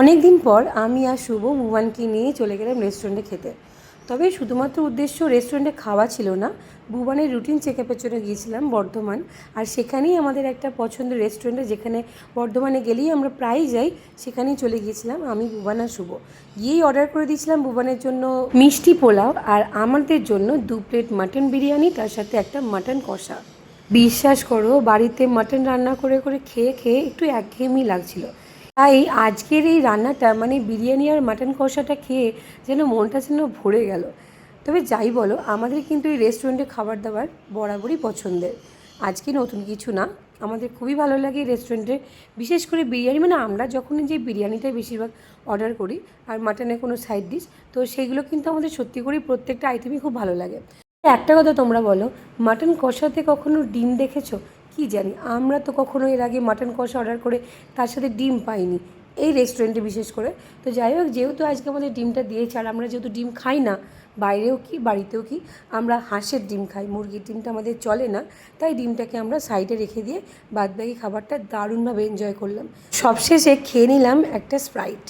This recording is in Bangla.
অনেক দিন পর আমি আর শুভ ভুবনকে নিয়ে চলে গেলাম রেস্টুরেন্টে খেতে। তবে শুধুমাত্র উদ্দেশ্য রেস্টুরেন্টে খাওয়া ছিল না, ভুবনের রুটিন চেক আপের জন্য গিয়েছিলাম বর্ধমান। আর সেখানেই আমাদের একটা পছন্দের রেস্টুরেন্টে, যেখানে বর্ধমানে গেলেই আমরা প্রায়ই যাই, সেখানেই চলে গিয়েছিলাম আমি, ভুবন আর শুভ। গিয়েই অর্ডার করে দিয়েছিলাম ভুবনের জন্য মিষ্টি পোলাও আর আমাদের জন্য 2 প্লেট মাটন বিরিয়ানি, তার সাথে একটা মাটন কষা। বিশ্বাস করো, বাড়িতে মাটন রান্না করে করে খেয়ে খেয়ে একটু একঘেয়েমি লাগছিল। তাই আজকের এই রান্নাটা, মানে বিরিয়ানি আর মাটন কষাটা খেয়ে যেন মনটা যেন ভরে গেল। তবে যাই বলো, আমাদের কিন্তু এই রেস্টুরেন্টে খাবার দাবার বরাবরই পছন্দের। আজকে নতুন কিছু না, আমাদের খুবই ভালো লাগে এই রেস্টুরেন্টে। বিশেষ করে বিরিয়ানি, মানে আমরা যখন যে বিরিয়ানিটাই বেশিরভাগ অর্ডার করি, আর মাটনের কোনো সাইড ডিশ, তো সেইগুলো কিন্তু আমাদের সত্যি করেই প্রত্যেকটা আইটেমই খুব ভালো লাগে। একটা কথা তোমরা বলো, মাটন কষাতে কখনো ডিম দেখেছো? কি জানি, আমরা তো কখনো এর আগে মাটন কষা অর্ডার করে তার সাথে ডিম পাইনি, এই রেস্টুরেন্টে বিশেষ করে। তো যাই হোক, যেহেতু আজকে আমাদের ডিমটা দিয়েছে, আর আমরা যেহেতু ডিম খাই না, বাইরেও কি বাড়িতেও কি, আমরা হাঁসের ডিম খাই, মুরগির ডিমটা আমাদের চলে না। তাই ডিমটাকে আমরা সাইডে রেখে দিয়ে বাদবাকি খাবারটা দারুণভাবে এনজয় করলাম। সবশেষে খেয়ে নিলাম একটা স্প্রাইট।